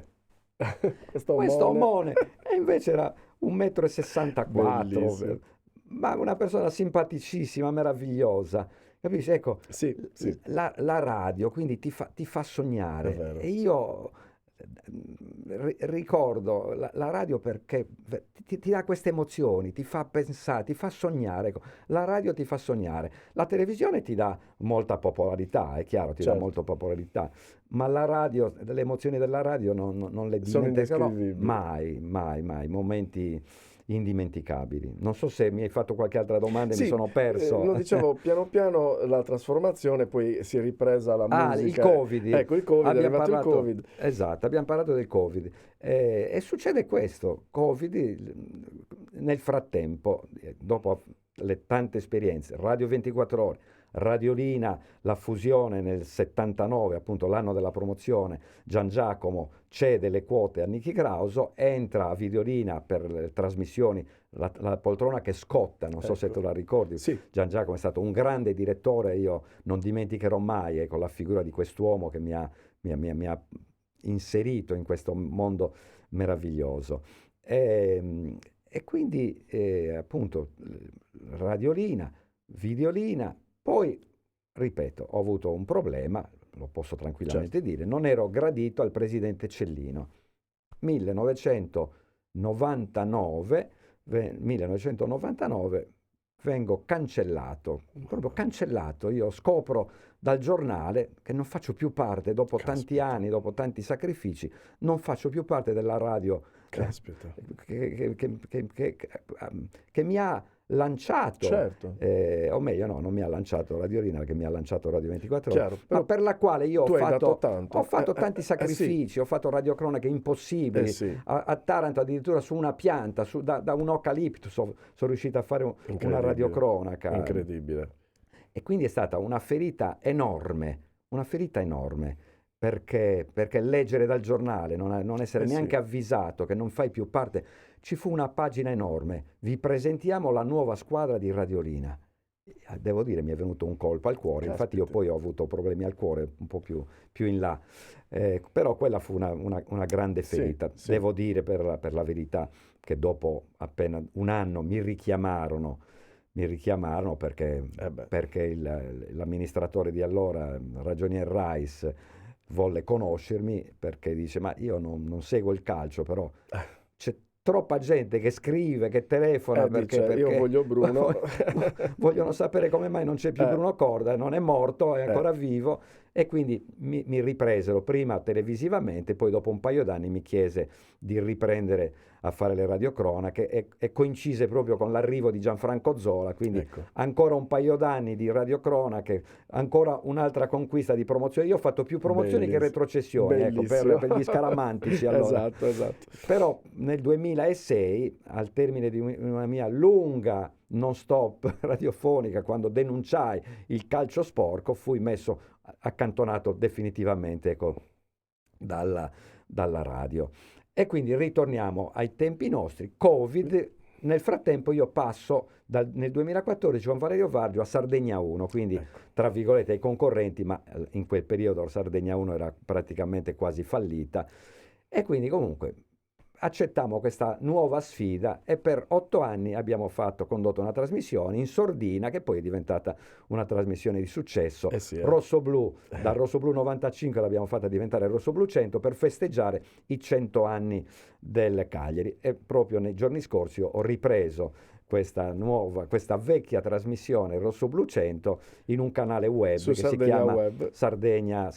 B: questo omone e invece era 1,64 m, ma una persona simpaticissima, meravigliosa. Capisci? Ecco,
A: sì.
B: La radio quindi ti fa sognare. E io ricordo la radio perché ti dà queste emozioni, ti fa pensare, ti fa sognare. Ecco, la radio ti fa sognare. La televisione ti dà molta popolarità, è chiaro, ti dà molta popolarità, ma la radio, le emozioni della radio non le dimenticherò mai, momenti indimenticabili. Non so se mi hai fatto qualche altra domanda e mi sono perso.
A: Lo dicevo, piano piano la trasformazione, poi si è ripresa la musica.
B: Il Covid.
A: Ecco, il Covid, è arrivato il Covid.
B: Esatto, abbiamo parlato del Covid. E succede questo, Covid, nel frattempo, dopo le tante esperienze, Radio 24 Ore, Radiolina, la fusione nel 79, appunto l'anno della promozione, Gian Giacomo cede le quote a Nichi Krauso, entra a Videolina per le trasmissioni, la poltrona che scotta, non so se te la ricordi,
A: Sì.
B: Gian Giacomo è stato un grande direttore, io non dimenticherò mai, ecco, la figura di quest'uomo che mi ha inserito in questo mondo meraviglioso. E quindi appunto Radiolina, Videolina, poi ripeto, ho avuto un problema, lo posso tranquillamente dire, non ero gradito al presidente Cellino. 1999 vengo cancellato, proprio cancellato. Io scopro dal giornale che non faccio più parte, dopo tanti anni, dopo tanti sacrifici, non faccio più parte della radio che mi ha lanciato, o meglio no, non mi ha lanciato Radiolina, perché mi ha lanciato Radio 24 Ore, ma per la quale io ho fatto tanti sacrifici, ho fatto radiocronache impossibili, a Taranto addirittura su una pianta, da un eucalipto sono riuscito a fare una radiocronaca.
A: Incredibile.
B: E quindi è stata una ferita enorme, perché leggere dal giornale, non essere neanche avvisato che non fai più parte, ci fu una pagina enorme, vi presentiamo la nuova squadra di Radiolina. Devo dire, mi è venuto un colpo al cuore, infatti io poi ho avuto problemi al cuore un po' più in là, però quella fu una grande ferita. Devo dire per la verità che dopo appena un anno mi richiamarono perché l'amministratore di allora, Ragionier Rice, volle conoscermi perché dice: ma io non seguo il calcio, però c'è troppa gente che scrive, che telefona perché
A: io voglio Bruno.
B: Vogliono sapere come mai non c'è più Bruno Corda, non è morto, è ancora vivo, e quindi mi ripresero prima televisivamente, poi dopo un paio d'anni mi chiese di riprendere a fare le radiocronache e coincise proprio con l'arrivo di Gianfranco Zola, quindi ancora un paio d'anni di radiocronache, ancora un'altra conquista di promozione. Io ho fatto più promozioni che retrocessioni, ecco, per gli scaramantici allora.
A: Esatto.
B: Però nel 2006, al termine di una mia lunga non stop radiofonica, quando denunciai il calcio sporco, fui messo accantonato definitivamente, ecco, dalla radio. E quindi ritorniamo ai tempi nostri, Covid. Nel frattempo io passo nel 2014 con Valerio Vargio a Sardegna 1, quindi tra virgolette ai concorrenti, ma in quel periodo Sardegna 1 era praticamente quasi fallita, e quindi comunque accettammo questa nuova sfida e per 8 anni abbiamo condotto una trasmissione in sordina che poi è diventata una trasmissione di successo. Rosso-Blu, dal Rosso-Blu 95 l'abbiamo fatta diventare Rosso-Blu 100 per festeggiare i 100 anni del Cagliari, e proprio nei giorni scorsi ho ripreso questa vecchia trasmissione Rosso-Blu 100 in un canale web che si chiama Sardegna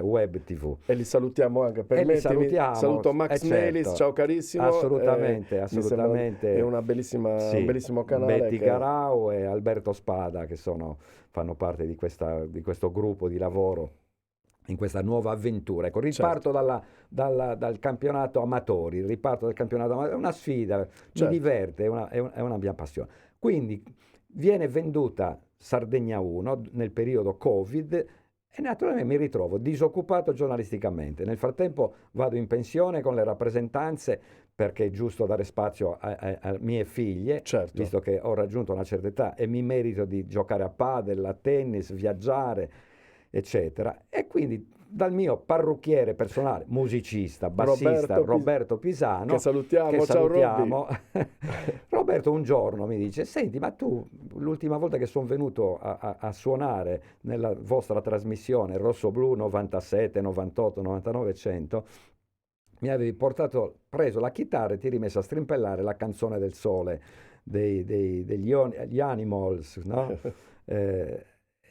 B: Web TV.
A: E li salutiamo anche, permettimi, saluto Max Nelis, ciao carissimo.
B: Assolutamente.
A: È un bellissimo canale.
B: Betty Garau e Alberto Spada che fanno parte di questo gruppo di lavoro in questa nuova avventura. Ecco, riparto dal campionato amatori, è una sfida, mi diverte, è una mia passione. Quindi viene venduta Sardegna 1 nel periodo Covid e naturalmente mi ritrovo disoccupato giornalisticamente. Nel frattempo vado in pensione con le rappresentanze perché è giusto dare spazio a mie figlie, visto che ho raggiunto una certa età e mi merito di giocare a padel, a tennis, viaggiare, eccetera. E quindi dal mio parrucchiere personale, musicista, bassista, Roberto Pisano,
A: che salutiamo.
B: Ciao Robby. Roberto un giorno mi dice: senti, ma tu l'ultima volta che sono venuto a suonare nella vostra trasmissione Rosso-Blu 97, 98, 99, 100, mi avevi preso la chitarra e ti eri messo a strimpellare la canzone del sole degli Animals, no?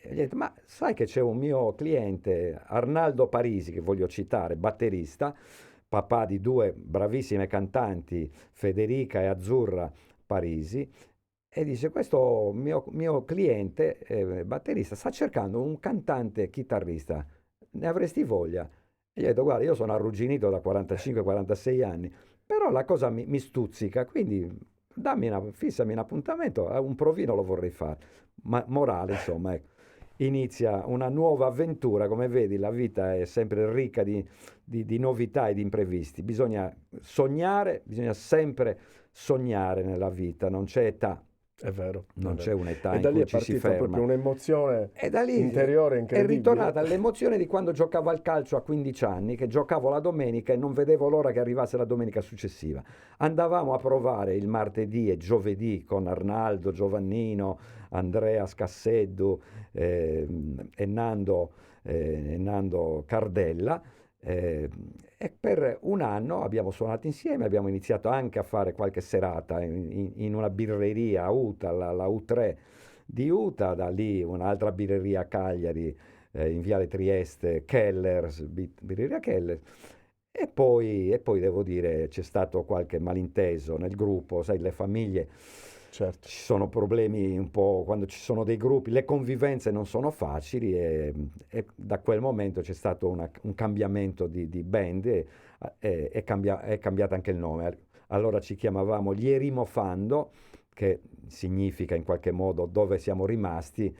B: E gli ho detto: ma sai che c'è un mio cliente, Arnaldo Parisi, che voglio citare, batterista, papà di 2 bravissime cantanti, Federica e Azzurra Parisi, e dice: questo mio cliente, batterista, sta cercando un cantante chitarrista, ne avresti voglia? E gli ho detto: guarda, io sono arrugginito da 45-46 anni, però la cosa mi stuzzica, quindi fissami un appuntamento, un provino lo vorrei fare. Ma morale, insomma, ecco. Inizia una nuova avventura, come vedi la vita è sempre ricca di novità e di imprevisti. Bisogna sognare, bisogna sempre sognare nella vita, non c'è età.
A: È vero.
B: Non c'è un'età
A: E
B: in
A: da lì
B: cui
A: è
B: ci si
A: partita
B: ferma.
A: proprio un'emozione
B: E da lì
A: interiore
B: è
A: incredibile.
B: ritornata l'emozione di quando giocavo al calcio a 15 anni, che giocavo la domenica e non vedevo l'ora che arrivasse la domenica successiva. Andavamo a provare il martedì e giovedì con Arnaldo, Giovannino, Andrea Scasseddu e Nando Cardella. E per un anno abbiamo suonato insieme, abbiamo iniziato anche a fare qualche serata in una birreria a Uta, la U3 di Uta, da lì un'altra birreria a Cagliari, in Viale Trieste, Kellers, birreria Kellers. E poi devo dire c'è stato qualche malinteso nel gruppo, sai, le famiglie,
A: Certo.
B: ci sono problemi un po' quando ci sono dei gruppi, le convivenze non sono facili e da quel momento c'è stato un cambiamento di band e è cambiato anche il nome. Allora ci chiamavamo Gli Erimofando, che significa in qualche modo dove siamo rimasti,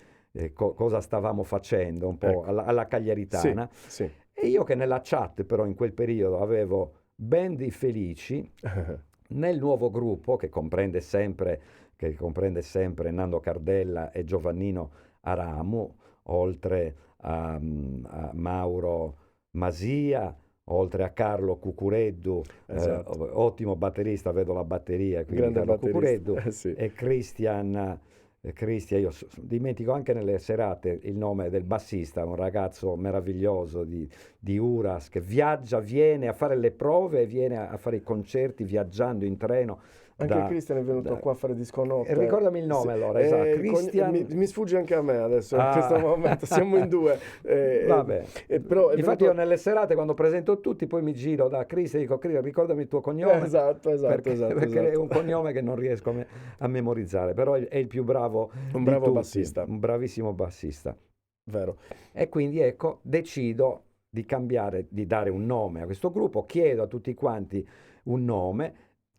B: cosa stavamo facendo, un po'
A: Ecco.
B: alla
A: Sì,
B: cagliaritana.
A: sì.
B: E io che nella chat però in quel periodo avevo Band i Felici, nel nuovo gruppo che comprende sempre Nando Cardella e Giovannino Aramu, oltre a Mauro Masia, oltre a Carlo Cucureddu,
A: Esatto.
B: ottimo batterista, vedo la batteria, quindi
A: Grande
B: Carlo
A: batterista.
B: Cucureddu,
A: Sì.
B: e Cristian, io dimentico anche nelle serate il nome del bassista, un ragazzo meraviglioso di Uras che viaggia, viene a fare le prove, viene a fare i concerti viaggiando in treno.
A: Anche Cristian è venuto qua a fare disco notte.
B: Ricordami il nome allora, esatto. Cristian...
A: mi sfugge anche a me adesso, in questo momento, siamo in due.
B: Vabbè,
A: però è
B: infatti
A: venuto...
B: io nelle serate quando presento tutti poi mi giro da Cristian e dico ricordami il tuo cognome.
A: Esatto,
B: perché è un cognome che non riesco a memorizzare, però è il più bravo
A: Un
B: di
A: bravo
B: tutti,
A: bassista.
B: un bravissimo bassista.
A: Vero.
B: E quindi ecco, decido di cambiare, di dare un nome a questo gruppo, chiedo a tutti quanti un nome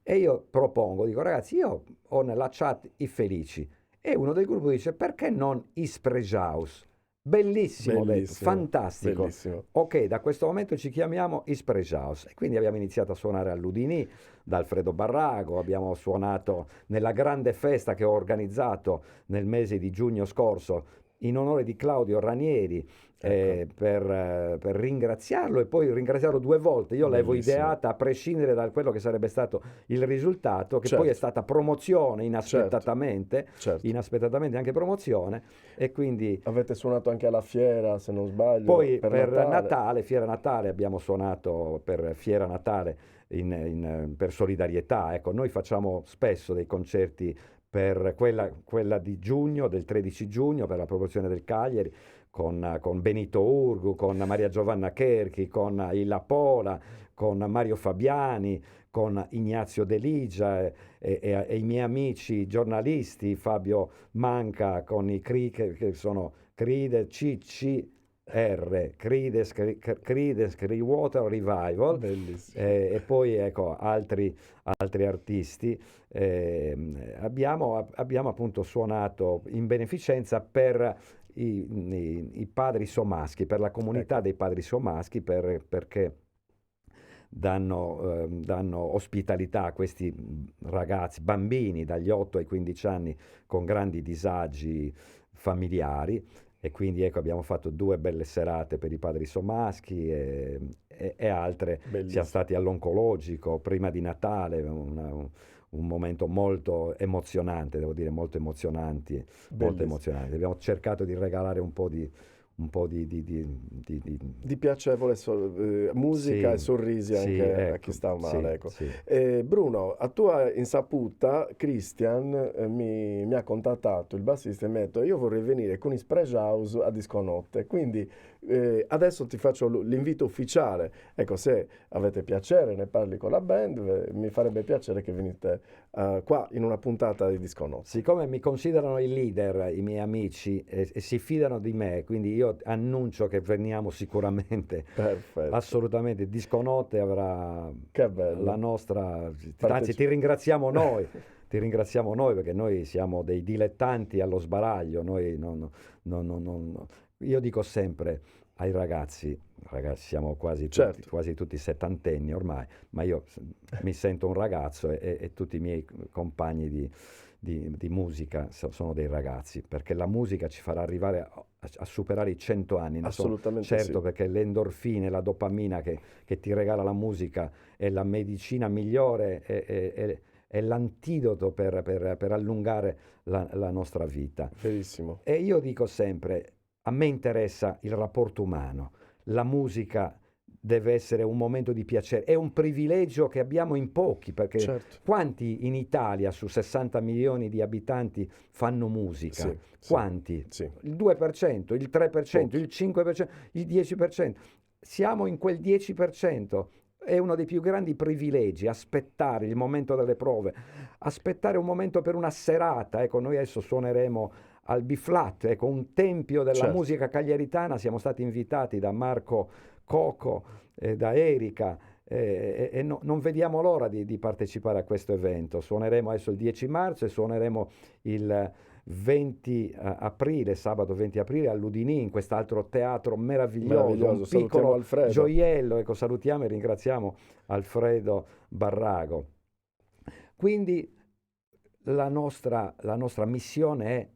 B: e io propongo, dico ragazzi, io ho nella chat i Felici e uno del gruppo dice perché non Isprejaus? Bellissimo, ho detto,
A: Bellissimo,
B: fantastico.
A: bellissimo.
B: Ok, da questo momento ci chiamiamo Isprejaus e quindi abbiamo iniziato a suonare all'Udinì da Alfredo Barrago, abbiamo suonato nella grande festa che ho organizzato nel mese di giugno scorso in onore di Claudio Ranieri, per ringraziarlo e poi ringraziarlo 2 volte. Io l'avevo
A: Bellissimo.
B: ideata a prescindere da quello che sarebbe stato il risultato, che
A: Certo.
B: poi è stata promozione inaspettatamente,
A: Certo.
B: inaspettatamente anche promozione, e quindi
A: Avete suonato anche alla fiera, se non sbaglio,
B: poi
A: per Natale.
B: Fiera Natale, abbiamo suonato per Fiera Natale per solidarietà. Ecco, noi facciamo spesso dei concerti per quella di giugno, del 13 giugno, per la promozione del Cagliari, con Benito Urgu, con Maria Giovanna Cherchi, con Illa Pola, con Mario Fabiani, con Ignazio De Ligia e i miei amici giornalisti, Fabio Manca, con i CRI che sono CRIDE, Creedence Clearwater Revival,
A: Bellissimo.
B: e poi ecco altri artisti. Abbiamo appunto suonato in beneficenza per i padri somaschi, per la comunità dei padri somaschi, perché danno ospitalità a questi ragazzi, bambini dagli 8 ai 15 anni con grandi disagi familiari. E quindi ecco, abbiamo fatto 2 belle serate per i padri somaschi e altre,
A: Bellissimo.
B: siamo stati all'oncologico prima di Natale, un momento molto emozionante, devo dire, molto emozionante.
A: Bellissimo.
B: Abbiamo cercato di regalare un po' di
A: Di piacevole musica
B: Sì,
A: e sorrisi
B: sì,
A: anche a
B: ecco,
A: chi sta male.
B: sì,
A: Ecco.
B: sì.
A: Bruno, a tua insaputa, Christian mi ha contattato, il bassista, e mi ha detto io vorrei venire con i Splash House a Disco Notte, quindi adesso ti faccio l'invito ufficiale. Ecco, se avete piacere, ne parli con la band, mi farebbe piacere che venite qua in una puntata di Disco Notte.
B: Siccome mi considerano il leader, i miei amici, e si fidano di me, quindi io annuncio che veniamo sicuramente,
A: Perfetto.
B: assolutamente. Disco Notte avrà
A: Che bello.
B: la nostra, anzi ti ringraziamo noi, ti ringraziamo noi, perché noi siamo dei dilettanti allo sbaraglio. Noi io dico sempre ai ragazzi, siamo
A: Certo,
B: quasi tutti settantenni ormai, ma io mi sento un ragazzo e tutti i miei compagni di musica sono dei ragazzi, perché la musica ci farà arrivare a superare i 100 anni, ne sono
A: assolutamente
B: certo,
A: sì.
B: perché le endorfine, la dopamina che ti regala la musica è la medicina migliore, è l'antidoto per allungare la nostra vita.
A: Verissimo.
B: E io dico sempre, a me interessa il rapporto umano, la musica deve essere un momento di piacere, è un privilegio che abbiamo in pochi, perché
A: Certo.
B: quanti in Italia su 60 milioni di abitanti fanno musica?
A: Sì, sì,
B: Quanti?
A: sì.
B: Il 2%, il 3%,
A: Pochi.
B: il 5%, il 10%. Siamo in quel 10%. È uno dei più grandi privilegi, aspettare il momento delle prove, aspettare un momento per una serata. Ecco, noi adesso suoneremo al B-Flat, ecco, un tempio della
A: Certo.
B: musica cagliaritana. Siamo stati invitati da Marco Coco, da Erika, non vediamo l'ora di partecipare a questo evento. Suoneremo adesso il 10 marzo e suoneremo il 20 aprile, sabato 20 aprile all'Udinì, in quest'altro teatro meraviglioso,
A: Meraviglioso.
B: un
A: Salutiamo
B: piccolo
A: Alfredo.
B: gioiello. Ecco, salutiamo e ringraziamo Alfredo Barrago. Quindi la nostra missione è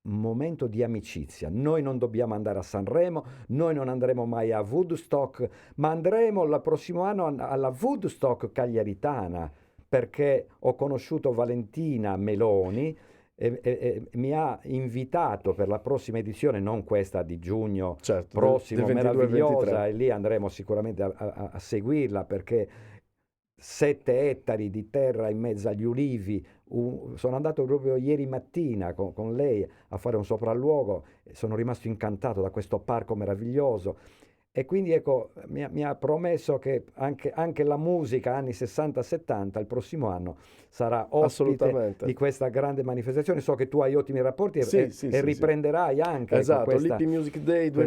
B: un momento di amicizia. Noi non dobbiamo andare a Sanremo, noi non andremo mai a Woodstock, ma andremo il prossimo anno alla Woodstock cagliaritana, perché ho conosciuto Valentina Meloni e mi ha invitato per la prossima edizione, non questa di giugno
A: Certo, del
B: prossimo,
A: 22-23.
B: meravigliosa, e lì andremo sicuramente a seguirla, perché 7 ettari di terra in mezzo agli ulivi. Sono andato proprio ieri mattina con lei a fare un sopralluogo e sono rimasto incantato da questo parco meraviglioso. E quindi ecco, mi ha promesso che anche la musica anni 60-70 il prossimo anno sarà ospite
A: Assolutamente.
B: di questa grande manifestazione. So che tu hai ottimi rapporti e,
A: Sì,
B: e-
A: sì,
B: e
A: sì, sì.
B: riprenderai anche, ecco,
A: Esatto,
B: questa,
A: l'Hippie Music Day
B: che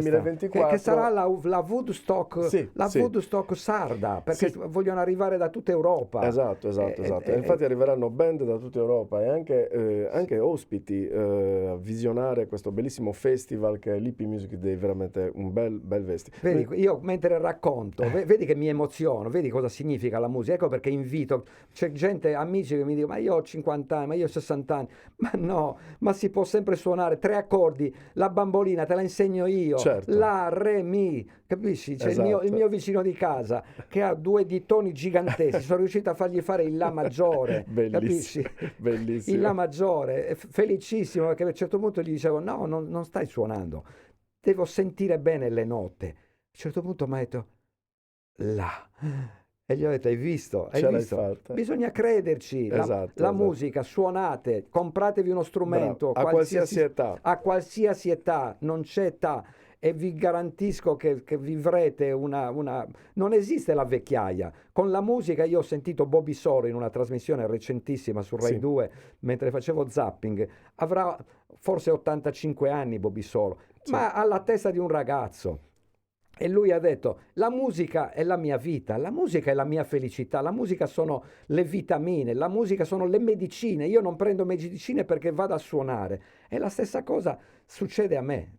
B: sarà
A: 2024.
B: la Woodstock,
A: Sì,
B: la
A: sì,
B: Woodstock sarda, perché
A: sì.
B: vogliono arrivare da tutta Europa.
A: Esatto,
B: E-
A: esatto,
B: e-
A: esatto. E
B: e-
A: infatti arriveranno band da tutta Europa e anche ospiti a visionare questo bellissimo festival che è l'Hippie Music Day, veramente un bel festival.
B: Vedi, io mentre racconto, vedi che mi emoziono, vedi cosa significa la musica. Ecco perché invito, c'è gente, amici che mi dicono, ma io ho 50 anni, ma io ho 60 anni, ma no, ma si può sempre suonare 3 accordi, la bambolina te la insegno io,
A: Certo,
B: la, re, mi, capisci? C'è il
A: esatto.
B: mio vicino di casa che ha 2 dittoni giganteschi, sono riuscito a fargli fare il La maggiore, capisci?
A: Bellissimo,
B: Il La
A: bellissimo.
B: maggiore, felicissimo, perché a un certo punto gli dicevo, no, non stai suonando, devo sentire bene le note. A un certo punto mi ha detto, là. E gli ho detto, hai visto? Hai
A: Ce l'hai
B: visto?
A: fatta.
B: Bisogna crederci.
A: Esatto,
B: La
A: esatto.
B: musica, suonate, compratevi uno
A: Bravo,
B: strumento,
A: a qualsiasi età.
B: a qualsiasi età, non c'è età. E vi garantisco che vivrete Non esiste la vecchiaia. Con la musica io ho sentito Bobby Solo in una trasmissione recentissima su Rai
A: Sì,
B: 2, mentre facevo zapping. Avrà forse 85 anni Bobby Solo,
A: sì.
B: ma ha la testa di un ragazzo. E lui ha detto, la musica è la mia vita, la musica è la mia felicità, la musica sono le vitamine, la musica sono le medicine. Io non prendo medicine perché vado a suonare. E la stessa cosa succede a me.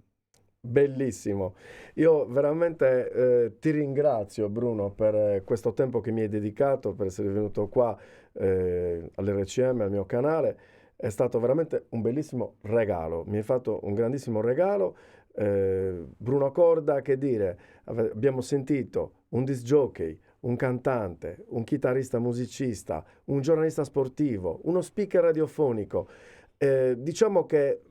A: Bellissimo. Io veramente ti ringrazio Bruno per questo tempo che mi hai dedicato, per essere venuto qua all'RCM, al mio canale. È stato veramente un bellissimo regalo. Mi hai fatto un grandissimo regalo. Bruno Corda, che dire, abbiamo sentito un disc jockey, un cantante, un chitarrista musicista, un giornalista sportivo, uno speaker radiofonico. Diciamo che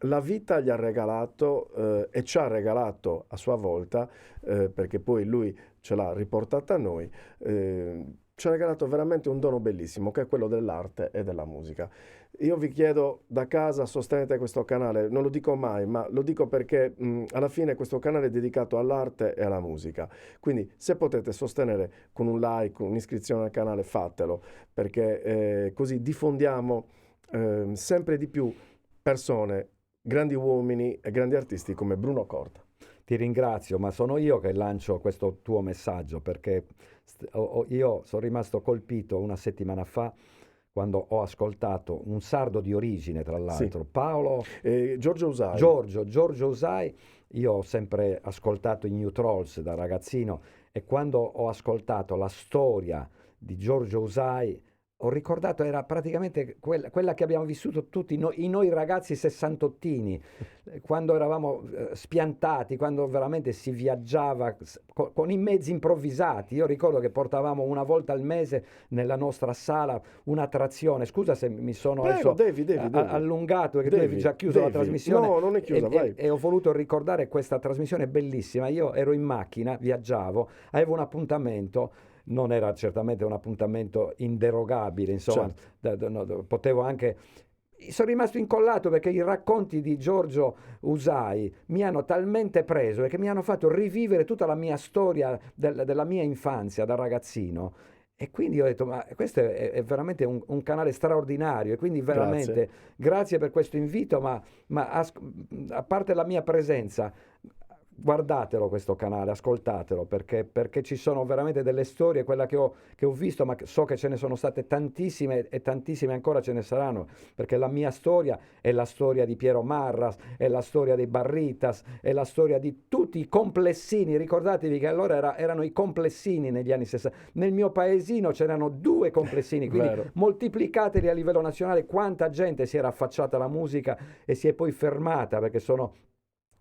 A: la vita gli ha regalato e ci ha regalato a sua volta, perché poi lui ce l'ha riportata a noi, ci ha regalato veramente un dono bellissimo che è quello dell'arte e della musica. Io vi chiedo da casa, sostenete questo canale, non lo dico mai, ma lo dico perché alla fine questo canale è dedicato all'arte e alla musica. Quindi se potete sostenere con un like, un'iscrizione al canale, fatelo, perché così diffondiamo sempre di più persone, grandi uomini e grandi artisti come Bruno Corda.
B: Ti ringrazio, ma sono io che lancio questo tuo messaggio, perché io sono rimasto colpito una settimana fa quando ho ascoltato un sardo di origine, tra l'altro, Paolo...
A: Giorgio Usai.
B: Giorgio Usai. Io ho sempre ascoltato i New Trolls da ragazzino e quando ho ascoltato la storia di Giorgio Usai ho ricordato, era praticamente quella che abbiamo vissuto tutti noi ragazzi sessantottini, quando eravamo spiantati, quando veramente si viaggiava con i mezzi improvvisati. Io ricordo che portavamo una volta al mese nella nostra sala un'attrazione. Scusa se mi sono
A: devi.
B: allungato, perché tu avevi già chiuso la trasmissione.
A: No, non è chiusa, vai.
B: E ho voluto ricordare questa trasmissione bellissima. Io ero in macchina, viaggiavo, avevo un appuntamento. Non era certamente un appuntamento inderogabile, insomma,
A: certo.
B: Potevo anche... Sono rimasto incollato perché i racconti di Giorgio Usai mi hanno talmente preso e che mi hanno fatto rivivere tutta la mia storia della mia infanzia da ragazzino. E quindi ho detto, ma questo è veramente un canale straordinario, e quindi veramente grazie per questo invito, ma a parte la mia presenza, guardatelo questo canale, ascoltatelo, perché ci sono veramente delle storie, quella che ho visto, ma so che ce ne sono state tantissime e tantissime ancora ce ne saranno, perché la mia storia è la storia di Piero Marras, è la storia dei Barritas, è la storia di tutti i complessini. Ricordatevi che allora erano i complessini negli anni 60. Nel mio paesino c'erano 2 complessini, quindi moltiplicateli a livello nazionale quanta gente si era affacciata alla musica e si è poi fermata, perché sono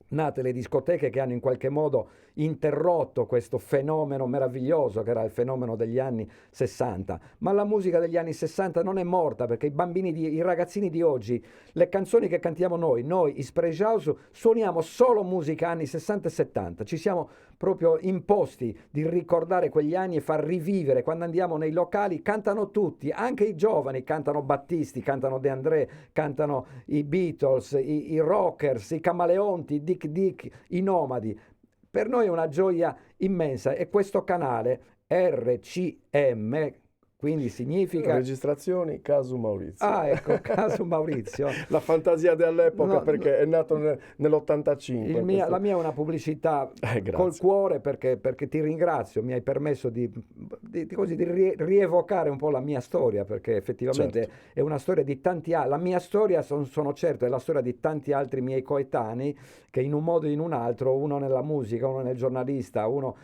B: nate le discoteche che hanno in qualche modo interrotto questo fenomeno meraviglioso che era il fenomeno degli anni 60. Ma la musica degli anni 60 non è morta, perché i ragazzini di oggi, le canzoni che cantiamo noi i Sprejaus, suoniamo solo musica anni 60 e 70. Ci siamo proprio imposti di ricordare quegli anni e far rivivere. Quando andiamo nei locali cantano tutti, anche i giovani cantano Battisti, cantano De André, cantano i Beatles, i Rockers, i Camaleonti, Dick, i Nomadi. Per noi è una gioia immensa, e questo canale RCM, quindi significa...
A: Registrazioni Casu Maurizio.
B: Ah, ecco, Casu Maurizio.
A: La fantasia dell'epoca, perché è nato nell'85.
B: La mia è una pubblicità col cuore, perché ti ringrazio, mi hai permesso di rievocare un po' la mia storia, perché effettivamente è una storia di tanti altri. La mia storia, sono certo, è la storia di tanti altri miei coetanei che in un modo o in un altro, uno nella musica, uno nel giornalista, uno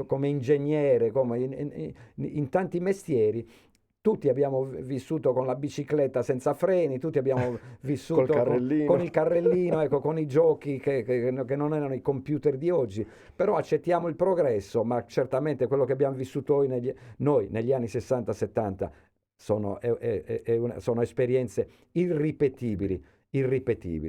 B: come ingegnere, come in tanti mestieri, tutti abbiamo vissuto con la bicicletta senza freni, tutti abbiamo vissuto con il carrellino, ecco, con i giochi che non erano i computer di oggi. Però accettiamo il progresso, ma certamente quello che abbiamo vissuto noi negli anni 60-70 sono esperienze irripetibili.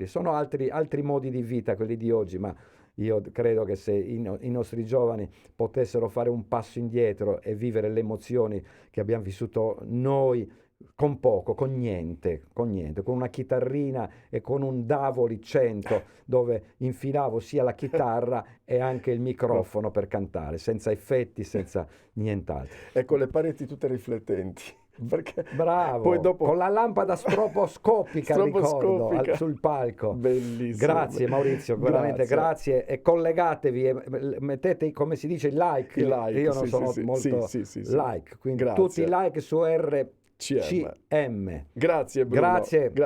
B: Sono altri modi di vita quelli di oggi, ma io credo che se i nostri giovani potessero fare un passo indietro e vivere le emozioni che abbiamo vissuto noi, con poco, con niente, con una chitarrina e con un Davoli 100 dove infilavo sia la chitarra e anche il microfono per cantare, senza effetti, senza nient'altro.
A: E con le pareti tutte riflettenti. Perché
B: bravo,
A: poi dopo...
B: con la lampada stroposcopica, ricordo, sul palco.
A: Bellissimo.
B: Grazie Maurizio, veramente grazie, e collegatevi e mettete, come si dice, il like. Io non sono molto like, quindi grazie. Tutti i like su RCM.
A: Grazie Bruno.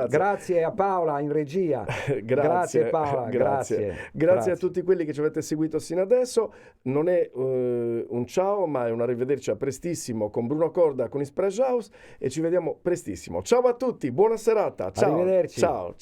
B: Grazie a Paola in regia. Grazie Paola,
A: grazie a tutti quelli che ci avete seguito sino adesso. Non è un ciao, ma è un arrivederci a prestissimo con Bruno Corda, con Sprejaus, e ci vediamo prestissimo. Ciao a tutti, buona serata. Ciao.
B: Arrivederci.
A: Ciao.